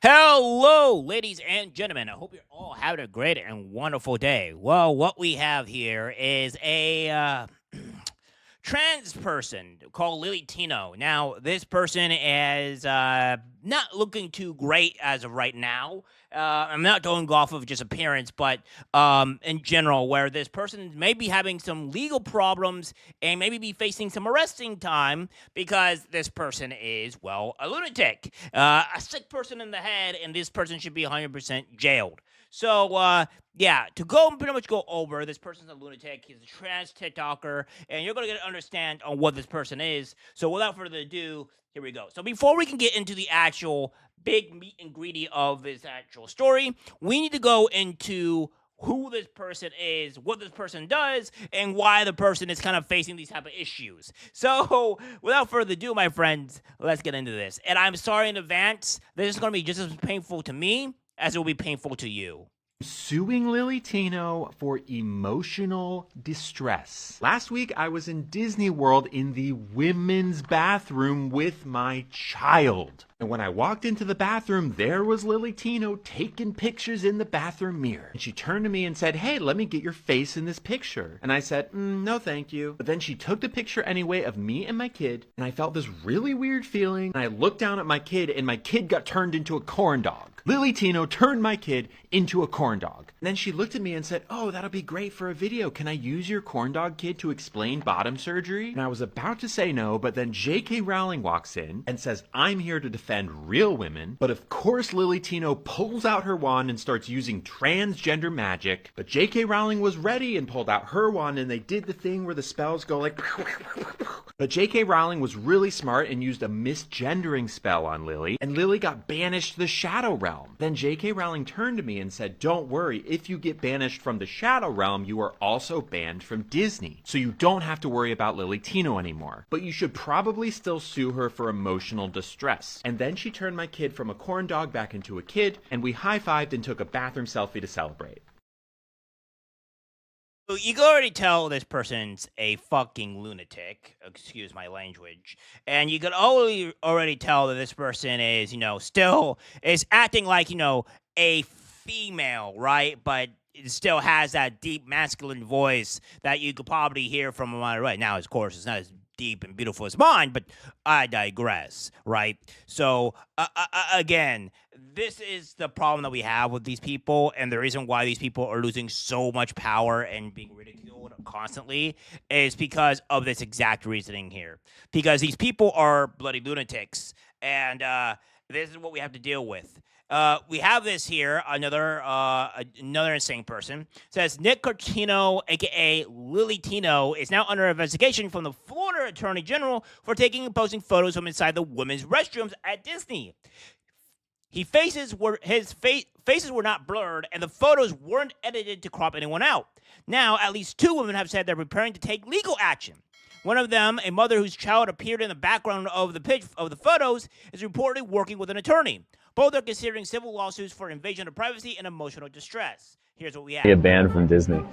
Hello, ladies and gentlemen. I hope you're all having a great and wonderful day. Well, what we have here is a trans person called Lily Tino. Now, this person is not looking too great as of right now. I'm not going off of just appearance, but in general, where this person may be having some legal problems and maybe be facing some arresting time because this person is, well, a lunatic, a sick person in the head, and this person should be 100% jailed. So, yeah, to go pretty much go over, this person's a lunatic. He's a trans TikToker, and you're gonna get an understand on what this person is. So, without further ado, here we go. So, before we can get into the actual big meat and greedy of this actual story, we need to go into who this person is, what this person does, and why the person is kind of facing these type of issues. So, without further ado, my friends, let's get into this. And I'm sorry in advance, this is going to be just as painful to me as it will be painful to you. Suing Lily Tino for emotional distress. Last week, I was in Disney World in the women's bathroom with my child. And when I walked into the bathroom, there was Lily Tino taking pictures in the bathroom mirror. And she turned to me and said, "Hey, let me get your face in this picture." And I said, "No, thank you." But then she took the picture anyway of me and my kid, and I felt this really weird feeling. And I looked down at my kid, and my kid got turned into a corn dog. Lily Tino turned my kid into a corn dog. And then she looked at me and said, "Oh, that'll be great for a video. Can I use your corn dog kid to explain bottom surgery?" And I was about to say no, but then J.K. Rowling walks in and says, "I'm here to defend real women." But of course, Lily Tino pulls out her wand and starts using transgender magic. But J.K. Rowling was ready and pulled out her wand, and they did the thing where the spells go like... But J.K. Rowling was really smart and used a misgendering spell on Lily, and Lily got banished to the Shadow Realm. Then J.K. Rowling turned to me and said, "Don't worry, if you get banished from the Shadow Realm, you are also banned from Disney. So you don't have to worry about Lily Tino anymore. But you should probably still sue her for emotional distress." And then she turned my kid from a corn dog back into a kid, and we high-fived and took a bathroom selfie to celebrate. You can already tell this person's a fucking lunatic, excuse my language. And you could already tell that this person is, still is acting like, a female, right? But it still has that deep masculine voice that you could probably hear from him on the right. Now, of course, it's not as deep and beautiful as mine, but I digress, right? So, again, this is the problem that we have with these people, and the reason why these people are losing so much power and being ridiculed constantly is because of this exact reasoning here. Because these people are bloody lunatics, and this is what we have to deal with. We have this here, another insane person. Says Nick Cortino, aka Lily Tino, is now under investigation from the Florida Attorney General for taking and posting photos from inside the women's restrooms at Disney. His faces were not blurred, and the photos weren't edited to crop anyone out. Now, at least 2 women have said they're preparing to take legal action. One of them, a mother whose child appeared in the background of the photos, is reportedly working with an attorney. Both are considering civil lawsuits for invasion of privacy and emotional distress. Here's what we have. Get banned from Disney.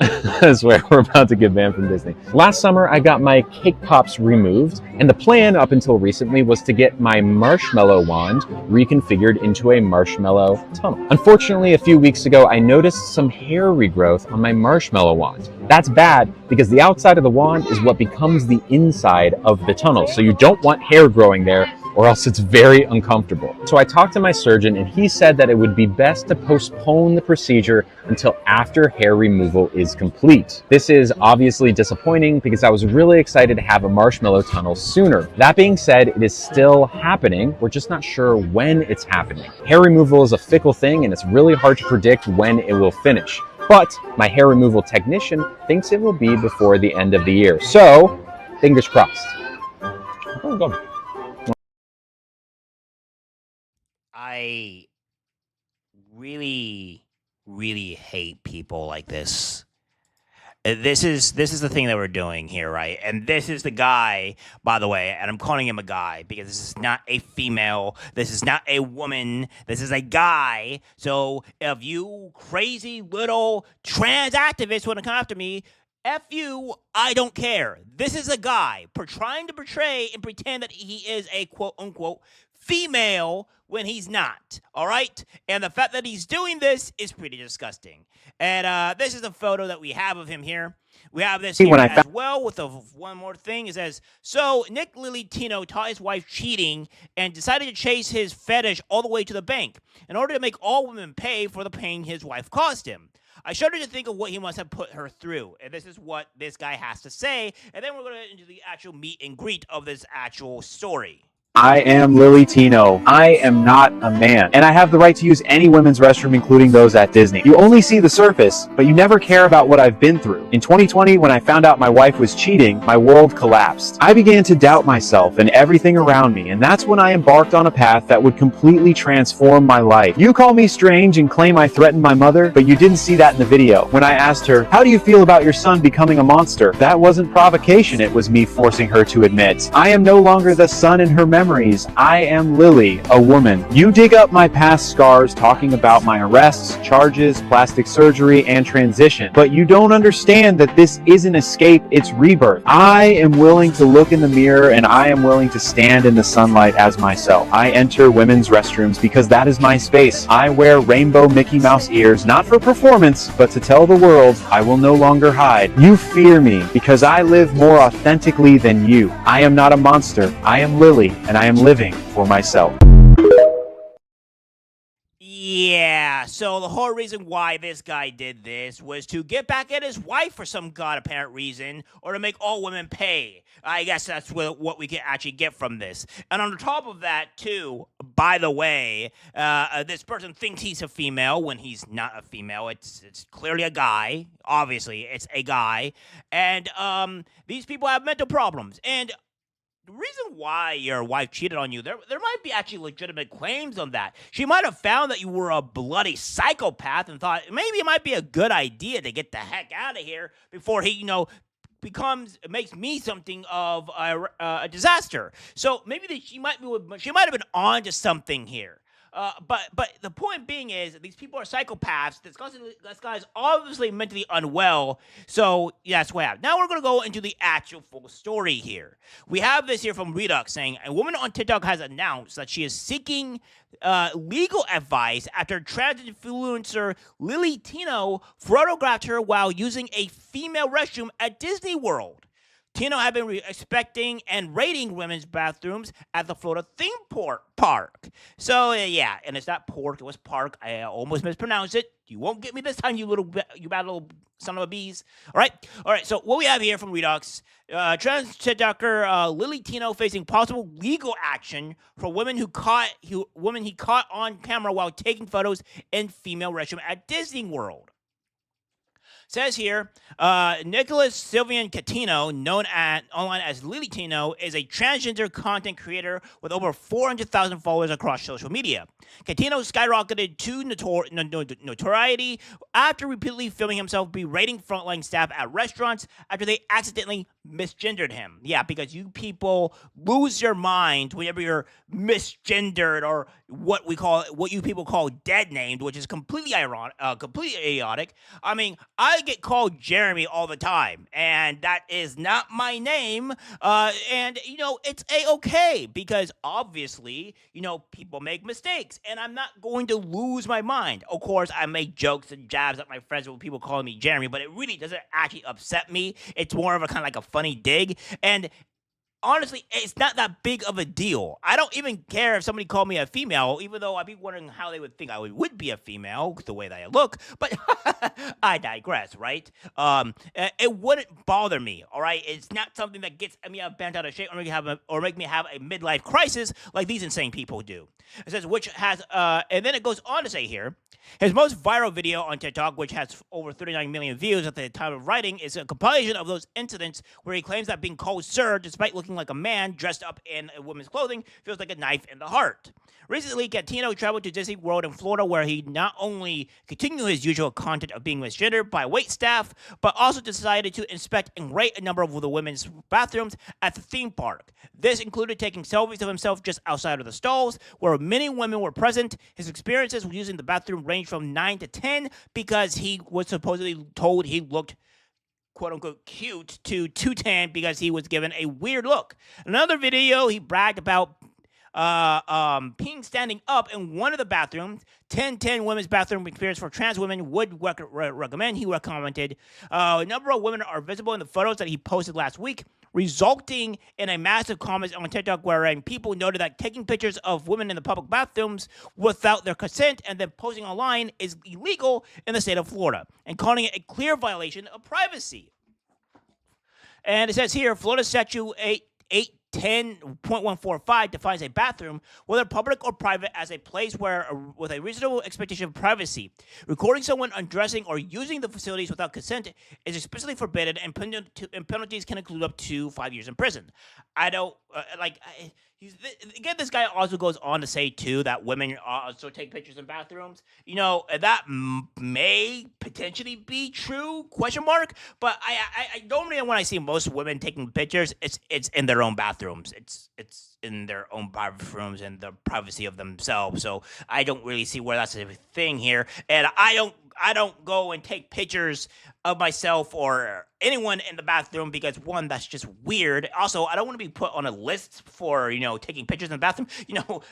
I swear we're about to get banned from Disney. Last summer, I got my cake pops removed, and the plan up until recently was to get my marshmallow wand reconfigured into a marshmallow tunnel. Unfortunately, a few weeks ago, I noticed some hair regrowth on my marshmallow wand. That's bad because the outside of the wand is what becomes the inside of the tunnel, so you don't want hair growing there, or else it's very uncomfortable. So I talked to my surgeon, and he said that it would be best to postpone the procedure until after hair removal is complete. This is obviously disappointing because I was really excited to have a marshmallow tunnel sooner. That being said, it is still happening. We're just not sure when it's happening. Hair removal is a fickle thing, and it's really hard to predict when it will finish. But my hair removal technician thinks it will be before the end of the year. So, fingers crossed. Oh, go. I really hate people like this. This is the thing that we're doing here, right? And this is the guy, by the way, and I'm calling him a guy because this is not a female, this is not a woman, this is a guy. So if you crazy little trans activists want to come after me, F you, I don't care. This is a guy trying to portray and pretend that he is a quote unquote female when he's not, all right? And the fact that he's doing this is pretty disgusting. And this is a photo that we have of him here. We have this here as well with one more thing. It says, so Nick Lilitino taught his wife cheating and decided to chase his fetish all the way to the bank in order to make all women pay for the pain his wife caused him. I shudder to think of what he must have put her through. And this is what this guy has to say. And then we're going to get into the actual meet and greet of this actual story. I am Lily Tino. I am not a man, and I have the right to use any women's restroom, including those at Disney. You only see the surface, but you never care about what I've been through. In 2020, when I found out my wife was cheating, my world collapsed. I began to doubt myself and everything around me, and that's when I embarked on a path that would completely transform my life. You call me strange and claim I threatened my mother, but you didn't see that in the video. When I asked her, how do you feel about your son becoming a monster? That wasn't provocation, it was me forcing her to admit. I am no longer the son in her memory. I am Lily, a woman. You dig up my past scars talking about my arrests, charges, plastic surgery, and transition, but you don't understand that this isn't escape, it's rebirth. I am willing to look in the mirror and I am willing to stand in the sunlight as myself. I enter women's restrooms because that is my space. I wear rainbow Mickey Mouse ears, not for performance, but to tell the world I will no longer hide. You fear me because I live more authentically than you. I am not a monster. I am Lily, and I am living for myself. Yeah, so the whole reason why this guy did this was to get back at his wife for some god apparent reason, or to make all women pay. I guess that's what we can actually get from this. And on top of that, too, by the way, this person thinks he's a female when he's not a female. It's clearly a guy. Obviously, it's a guy. And these people have mental problems. And the reason why your wife cheated on you, there might be actually legitimate claims on that. She might have found that you were a bloody psychopath and thought maybe it might be a good idea to get the heck out of here before he, makes me something of a disaster. So maybe she might have been on to something here. But the point being is that these people are psychopaths. This guy's obviously mentally unwell. So yeah, that's what happened. Now we're going to go into the actual full story here. We have this here from Redux saying, a woman on TikTok has announced that she is seeking legal advice after trans influencer Lily Tino photographed her while using a female restroom at Disney World. Tino had been expecting and rating women's bathrooms at the Florida theme park. So, yeah, and it's not pork, it was park. I almost mispronounced it. You won't get me this time, you bad little son of a bees. All right, so what we have here from Redux, trans TikToker Lily Tino facing possible legal action for women he caught on camera while taking photos in female restroom at Disney World. Says here, Nicholas Sylvian Catino, known online as Lily Tino, is a transgender content creator with over 400,000 followers across social media. Catino skyrocketed to notoriety after repeatedly filming himself berating frontline staff at restaurants after they accidentally misgendered him. Yeah, because you people lose your mind whenever you're misgendered, or what you people call dead named, which is completely idiotic. I mean, I get called Jeremy all the time, and that is not my name. And it's a-okay because obviously, people make mistakes, and I'm not going to lose my mind. Of course, I make jokes and jabs at my friends with people calling me Jeremy, but it really doesn't actually upset me. It's more of a kind of like a funny dig, and honestly, it's not that big of a deal. I don't even care if somebody called me a female, even though I'd be wondering how they would think I would be a female, the way that I look. But I digress, right? It wouldn't bother me, all right? It's not something that gets me bent out of shape or make me have a midlife crisis like these insane people do. It says, which has, and then it goes on to say here, his most viral video on TikTok, which has over 39 million views at the time of writing, is a compilation of those incidents where he claims that being called sir, despite looking like a man dressed up in a woman's clothing, feels like a knife in the heart. Recently, Catino traveled to Disney World in Florida, where he not only continued his usual content of being misgendered by wait staff, but also decided to inspect and rate a number of the women's bathrooms at the theme park. This included taking selfies of himself just outside of the stalls, where many women were present. His experiences using the bathroom ranged from 9 to 10 because he was supposedly told he looked quote-unquote cute, to 210 because he was given a weird look. In another video, he bragged about peeing standing up in one of the bathrooms. 1010 women's bathroom experience for trans women would recommend. He commented, a number of women are visible in the photos that he posted last week, resulting in a massive comment on TikTok wherein people noted that taking pictures of women in the public bathrooms without their consent and then posting online is illegal in the state of Florida, and calling it a clear violation of privacy. And it says here, Florida Statute 810.145 defines a bathroom, whether public or private, as a place where, with a reasonable expectation of privacy. Recording someone undressing or using the facilities without consent is explicitly forbidden, and penalties can include up to 5 years in prison. I don't again, this guy also goes on to say too that women also take pictures in bathrooms. That may potentially be true? Question mark. But I normally, when I see most women taking pictures, it's in their own bathrooms. It's in their own bathrooms and the privacy of themselves. So I don't really see where that's a thing here. And I don't go and take pictures of myself or anyone in the bathroom because, one, that's just weird. Also, I don't want to be put on a list for, taking pictures in the bathroom.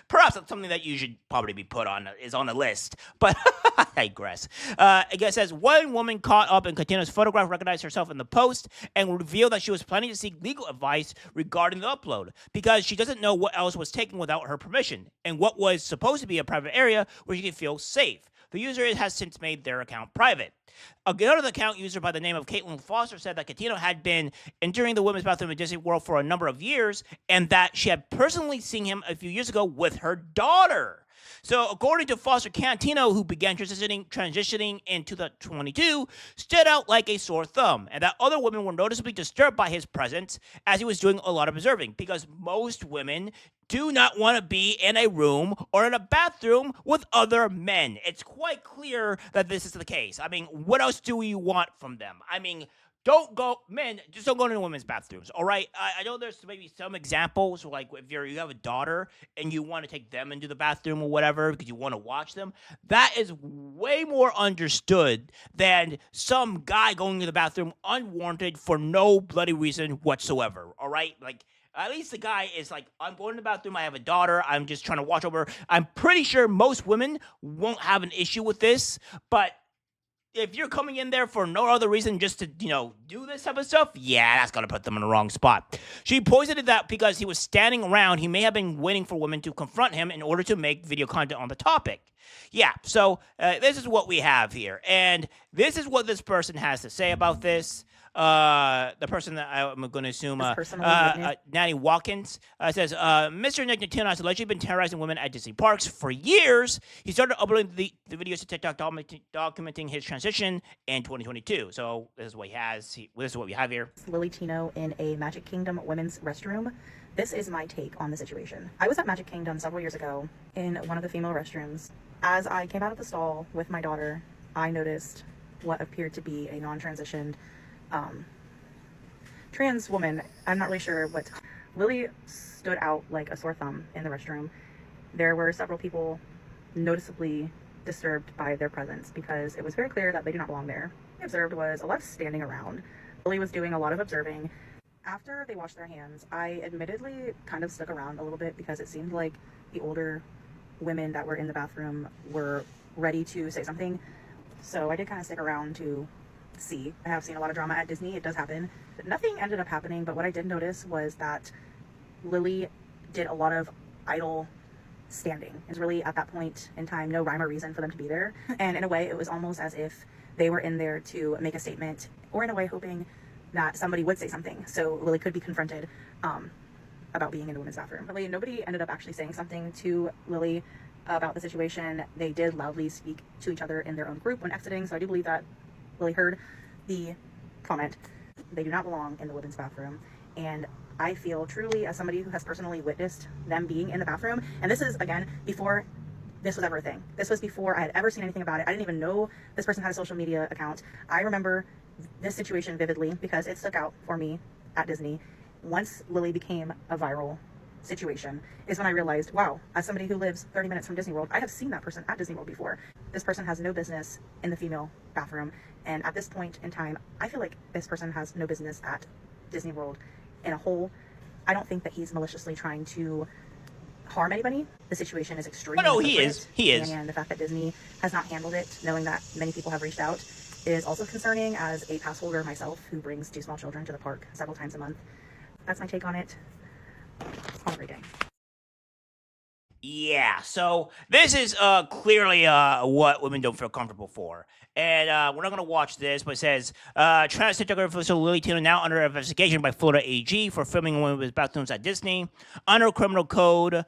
Perhaps that's something that you should probably be put on, is on a list. But I digress. It says, one woman caught up in Catino's photograph recognized herself in the post and revealed that she was planning to seek legal advice regarding the upload because she doesn't know what else was taken without her permission and what was supposed to be a private area where she could feel safe. The user has since made their account private. Another account user by the name of Caitlin Foster said that Catino had been entering the women's bathroom in Disney World for a number of years and that she had personally seen him a few years ago with her daughter. So, according to Foster, Catino, who began transitioning in 2022, stood out like a sore thumb, and that other women were noticeably disturbed by his presence as he was doing a lot of observing, because most women do not want to be in a room or in a bathroom with other men. It's quite clear that this is the case. I mean, what else do you want from them? I mean, just don't go into women's bathrooms, all right? I know there's maybe some examples, like if you have a daughter and you want to take them into the bathroom or whatever because you want to watch them. That is way more understood than some guy going to the bathroom unwarranted for no bloody reason whatsoever, all right? Like, at least the guy is like, I'm going to the bathroom, I have a daughter, I'm just trying to watch over her. I'm pretty sure most women won't have an issue with this, but if you're coming in there for no other reason just to, do this type of stuff, yeah, that's going to put them in the wrong spot. She posited that because he was standing around, he may have been waiting for women to confront him in order to make video content on the topic. Yeah, so this is what we have here. And this is what this person has to say about this. The person that I'm going to assume, Natty Watkins, says, Mr. Nick Nintendo has allegedly been terrorizing women at Disney parks for years. He started uploading the videos to TikTok documenting his transition in 2022. So this is what he has. This is what we have here. Lily Tino in a Magic Kingdom women's restroom. This is my take on the situation. I was at Magic Kingdom several years ago in one of the female restrooms. As I came out of the stall with my daughter, I noticed what appeared to be a non-transitioned trans woman. I'm not really sure what. Lily stood out like a sore thumb in the restroom. There were several people noticeably disturbed by their presence because it was very clear that they do not belong there. What I observed was a lot of standing around. Lily was doing a lot of observing. After they washed their hands, I admittedly kind of stuck around a little bit because it seemed like the older women that were in the bathroom were ready to say something. So I did kind of stick around to see. I have seen a lot of drama at Disney. It does happen. Nothing ended up happening, but what I did notice was that Lily did a lot of idle standing. It was really, at that point in time, no rhyme or reason for them to be there. And in a way, it was almost as if they were in there to make a statement, or in a way hoping that somebody would say something so Lily could be confronted about being in the women's bathroom. Really, nobody ended up actually saying something to Lily about the situation. They did loudly speak to each other in their own group when exiting, so I do believe that Lily heard the comment. They do not belong in the women's bathroom, and I feel truly, as somebody who has personally witnessed them being in the bathroom, and this is, again, before this was ever a thing. This was before I had ever seen anything about it. I didn't even know this person had a social media account. I remember this situation vividly because it stuck out for me at Disney. Once Lily became a viral situation is when I realized, wow, as somebody who lives 30 minutes from Disney World, I have seen that person at Disney World before. This person has no business in the female bathroom, and at this point in time, I feel like this person has no business at Disney World in a whole. I don't think that he's maliciously trying to harm anybody. The situation is extremely Oh, no, he is. inappropriate, He is. and the fact that Disney has not handled it, knowing that many people have reached out, is also concerning as a pass holder myself who brings 2 small children to the park several times a month. That's my take on it. Have a great day. Yeah, so this is clearly what women don't feel comfortable for. And we're not going to watch this, but it says transgender official Lily Tino now under investigation by Florida AG for filming women's bathrooms at Disney. Under criminal code,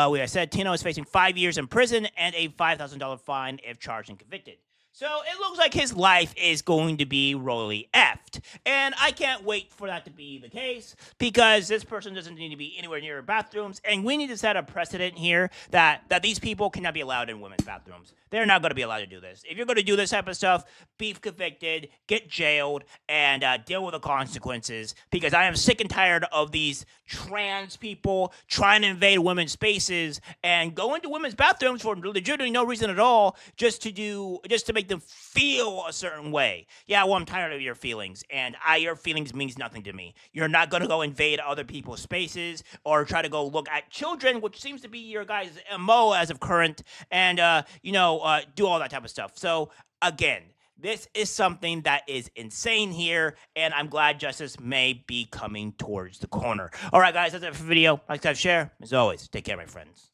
we have said Tino is facing 5 years in prison and a $5,000 fine if charged and convicted. So it looks like his life is going to be royally effed. And I can't wait for that to be the case because this person doesn't need to be anywhere near bathrooms. And we need to set a precedent here that these people cannot be allowed in women's bathrooms. They're not going to be allowed to do this. If you're going to do this type of stuff, be convicted, get jailed, and deal with the consequences because I am sick and tired of these trans people trying to invade women's spaces and go into women's bathrooms for legitimately no reason at all just to make them feel a certain way. Yeah, well, I'm tired of your feelings, and your feelings means nothing to me. You're not going to go invade other people's spaces or try to go look at children, which seems to be your guys' MO as of current, and, do all that type of stuff. So, again, this is something that is insane here, and I'm glad justice may be coming towards the corner. All right, guys, that's it for the video. Like, subscribe, share. As always, take care, my friends.